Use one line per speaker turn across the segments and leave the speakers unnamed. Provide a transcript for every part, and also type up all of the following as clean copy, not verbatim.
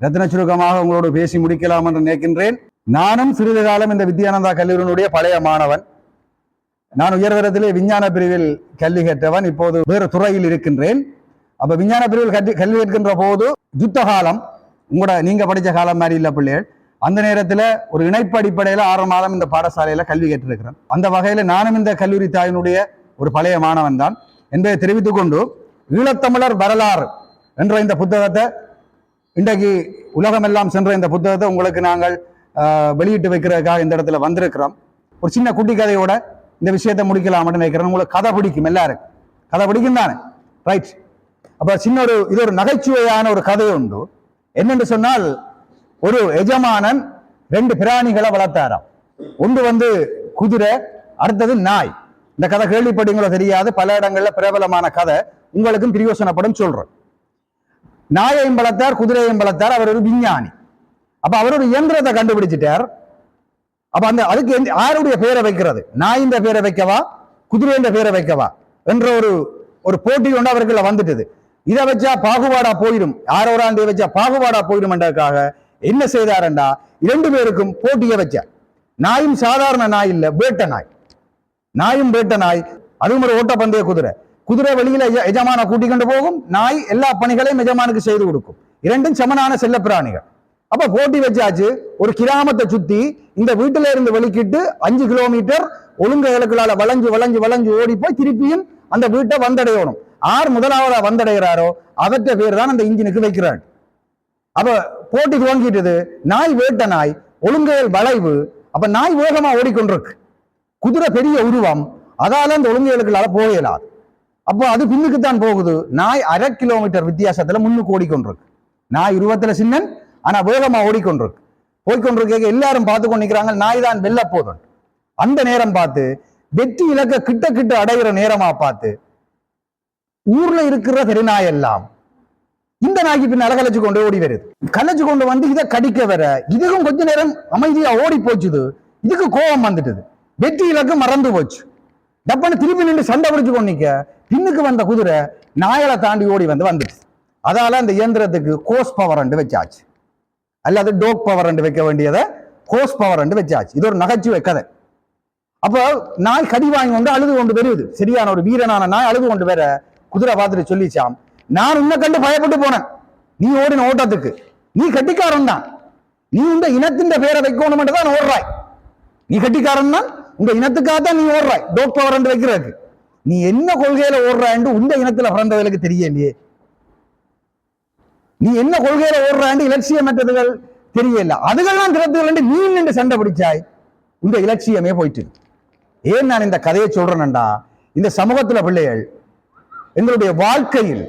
ரத்ன சுருக்கமாக உங்களோடு பேசி முடிக்கலாம் என்று நினைக்கின்றேன். நானும் சிறிது காலம் இந்த வித்யானந்தா கல்லூரியினுடைய பழைய மாணவன். நான் உயர்தரத்திலே விஞ்ஞான பிரிவில் கல்வி கற்றவன். இப்போது வேறு துறையில் இருக்கின்றேன். அப்ப விஞ்ஞான பிரிவில் கல்வி கற்கின்ற போது யுத்த காலம், உங்களோட நீங்க படித்த காலம் மாதிரி இல்லை பிள்ளைகள். அந்த நேரத்தில் ஒரு இணைப்பு அடிப்படையில் 6 மாதம் இந்த பாடசாலையில கல்வி கற்றிருக்கிறேன். அந்த வகையில் நானும் இந்த கல்லூரி தாயினுடைய ஒரு பழைய மாணவன் தான் என்பதை தெரிவித்துக் கொண்டு, ஈழத்தமிழர் வரலாறு என்ற இந்த புத்தகத்தை, இன்றைக்கு உலகமெல்லாம் சென்ற இந்த புத்தகத்தை உங்களுக்கு நாங்கள் வெளியிட்டு வைக்கிறதுக்காக இந்த இடத்துல வந்திருக்கிறோம். ஒரு சின்ன குட்டி கதையோட இந்த விஷயத்தை முடிக்கலாம்னு நினைக்கிறேன். உங்களுக்கு கதை பிடிக்கும், எல்லாரும் கதை பிடிக்கும் தானே, ரைட்? அப்ப இது ஒரு நகைச்சுவையான ஒரு கதை உண்டு. என்னென்று சொன்னால், ஒரு எஜமானன் 2 பிராணிகளை வளர்த்தாராம். ஒன்று குதிரை, அடுத்தது நாய். இந்த கதை கேள்விப்பட்டீங்களோ தெரியாது, பல இடங்கள்ல பிரபலமான கதை, உங்களுக்கும் பிரயோசனப்படும் சொல்றேன். நாயையும் வளர்த்தார், குதிரையையும் வளர்த்தார். அவர் ஒரு விஞ்ஞானி. அப்ப அவர் ஒரு இயந்திரத்தை கண்டுபிடிச்சிட்டார். அப்ப அதுக்கு யாருடைய பேரை வைக்கிறது, நாயின் பேரை வைக்கவா குதிரையின் பேரை வைக்கவா என்ற ஒரு போட்டி கொண்டு அவர்கள் வந்துட்டது. இதை வச்சா பாகுபாடா போயிடும், யாரோராண்டே வச்சா பாகுபாடா போயிடும் என்றதுக்காக என்ன செய்தாரண்டா, 2 பேருக்கும் போட்டியை வச்சார். நாயும் சாதாரண நாய் இல்ல, வேட்ட நாய். நாயும் வேட்ட நாய், அதுவும் ஒரு ஓட்டப்பந்தய குதிரை. குதிரை வெளியில எஜமான கூட்டிக் கொண்டு போகும், நாய் எல்லா பணிகளையும் எஜமானுக்கு செய்து கொடுக்கும். 2ம் சமனான செல்ல பிராணிகள். அப்ப போட்டி வச்சாச்சு. ஒரு கிராமத்தை சுத்தி இந்த வீட்டில இருந்து வெளிக்கிட்டு 5 கிலோமீட்டர் ஒழுங்குகளுக்குள்ளால வளைஞ்சு வளைஞ்சு வளைஞ்சு ஓடி போய் திருப்பியும் அந்த வீட்டை வந்தடையணும். யார் முதலாவதா வந்தடைகிறாரோ அவற்ற பேர் தான் அந்த இன்ஜினுக்கு வைக்கிறார். அப்ப போட்டி துவங்கிட்டது. நாய் வேட்ட நாய், ஒழுங்குகள் வளைவு. அப்ப நாய் வேகமா ஓடிக்கொண்டிருக்கு, குதிரை பெரிய உருவம், அதால அந்த ஒழுங்குகளுக்குள்ளால போகலாது. அப்போ அது பின்னுக்குத்தான் போகுது. நாய் 1/2 கிலோமீட்டர் வித்தியாசத்துல முன்னுக்கு ஓடிக்கொண்டிருக்கு. நாய் உருவத்துல சின்னன், ஆனா வேகமா ஓடிக்கொண்டிருக்கு. போய்கொண்டிருக்க எல்லாரும் பார்த்து கொண்டிருக்கிறாங்க, நாய் தான் வெல்ல போதும். அந்த நேரம் பார்த்து, வெற்றி இலக்க கிட்ட கிட்ட அடைகிற நேரமா பார்த்து, ஊர்ல இருக்கிற பெருநாய் எல்லாம் இந்த நாய்க்கு பின்னால கலைச்சு கொண்டு ஓடி வருது. கலைச்சு கொண்டு வந்து இதை கடிக்க வர, இதுக்கும் கொஞ்ச நேரம் அமைதியா ஓடி போச்சுது. இதுக்கு கோபம் வந்துட்டுது, வெற்றி இலக்கு மறந்து போச்சு. டப்பான திருப்பி நின்று சண்டை பிடிச்சு கொண்டிருக்க, பின்னுக்கு வந்த குதிரை நாயலை தாண்டி ஓடி வந்துட்டு. அதால அந்த இயந்திரத்துக்கு கோஸ் பவர் வச்சாச்சு, அல்லது டோக் பவர் வைக்க வேண்டியதை கோஸ் பவர் வச்சாச்சு. இது ஒரு நகைச்சுவை கதை. அப்போ நாய் கடி வாங்கி கொண்டு அழுது கொண்டு வருது. சரியான ஒரு வீரனான நாய் அழுது கொண்டு வர, குதிரை பார்த்துட்டு சொல்லிச்சாம், நான் உன்னை கண்டு பயப்பட்டு போனேன், நீ ஓடின ஓட்டத்துக்கு, நீ கட்டிக்காரன் தான், நீ இந்த இனத்தின் பேரை வைக்கணும் தான் ஓடுறாய், நீ கட்டிக்காரன் தான், உங்க இனத்துக்காகத்தான் நீ ஓடுறாய் டோக் பவர் வைக்கிறதுக்கு. நீ என்ன கொள்கையில ஓடுறாய் உங்க இனத்துல பிறந்தவர்களுக்கு தெரியலையே, நீ என்ன கொள்கையில ஓடுறாண்டு இலட்சியமற்றதுகள் தெரியல, அதுகள்லாம் திறத்துகள் நீ நின்று சண்டை பிடிச்சாய், உங்க இலட்சியமே போயிட்டு. ஏன் நான் இந்த கதையை சொல்றேன்டா, இந்த சமூகத்துல பிள்ளைகள் எங்களுடைய வாழ்க்கையில்,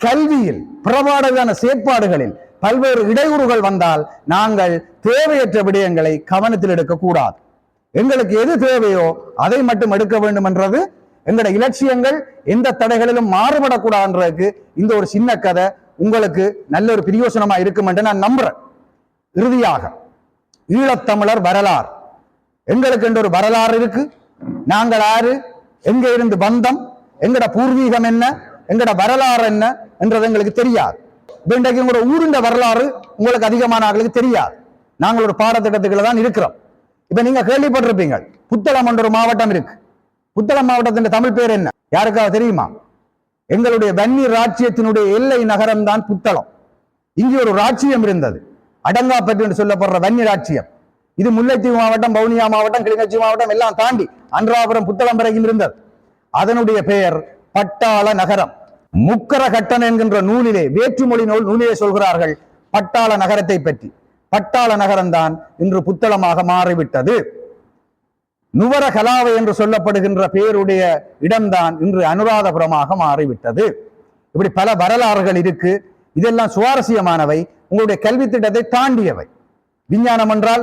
கல்வியில், புறப்பாடுகளான செயற்பாடுகளில் பல்வேறு இடையூறுகள் வந்தால் நாங்கள் தேவையற்ற விடயங்களை கவனத்தில் எடுக்கக்கூடாது. எங்களுக்கு எது தேவையோ அதை மட்டும் எடுக்க வேண்டும் என்றது எங்களுடைய இலட்சியங்கள் எந்த தடைகளிலும் மாறுபடக்கூடாதுன்றதுக்கு இந்த ஒரு சின்ன கதை உங்களுக்கு நல்ல ஒரு பிரயோசனமா இருக்கும் என்று நான் நம்புறேன். இறுதியாக, ஈழத்தமிழர் வரலாறு, எங்களுக்கு என்ற ஒரு வரலாறு இருக்கு. நாங்கள் யாரு, எங்க இருந்து வந்தோம், எங்கட பூர்வீகம் என்ன, எங்கட வரலாறு என்ன என்றது எங்களுக்கு தெரியாது. இன்றைக்கு உங்களோட ஊருண்ட வரலாறு உங்களுக்கு அதிகமான ஆளுக்கு தெரியாது. நாங்கள் ஒரு பாடத்திட்டத்துக்குள்ள தான் இருக்கிறோம். இப்ப நீங்க கேள்விப்பட்டிருப்பீங்க, புத்தளம் என்ற ஒரு மாவட்டம் இருக்கு. புத்தளம் மாவட்டத்தின் தமிழ் பேர் என்ன, யாருக்காக தெரியுமா? எங்களுடைய வன்னி ராஜ்யத்தினுடைய எல்லை நகரம் தான் புத்தளம். இங்கே ஒரு ராஜ்யம் இருந்தது, அடங்காப்பற்று என்று சொல்லப்படுற வன்னி ராஜ்யம். இது முல்லைத்தீவு மாவட்டம், வவுனியா மாவட்டம், கிளிநொச்சி மாவட்டம் எல்லாம் தாண்டி அன்றாபுரம் புத்தளம் வரைக்கும் இருந்தது. அதனுடைய பெயர் பட்டாள நகரம். முக்கர கட்டண என்கின்ற நூலிலே, வேற்றுமொழி நூலிலே சொல்கிறார்கள் பட்டாள நகரத்தை பற்றி. பட்டாள நகரம் தான் இன்று புத்தளமாக மாறிவிட்டது. நுவர கலாவை என்று சொல்லப்படுகின்ற பெயருடைய இடம்தான் இன்று அனுராதபுரமாக மாறிவிட்டது. இப்படி பல வரலாறுகள் இருக்கு. இதெல்லாம் சுவாரஸ்யமானவை, உங்களுடைய கல்வி திட்டத்தை தாண்டியவை. விஞ்ஞானம் என்றால்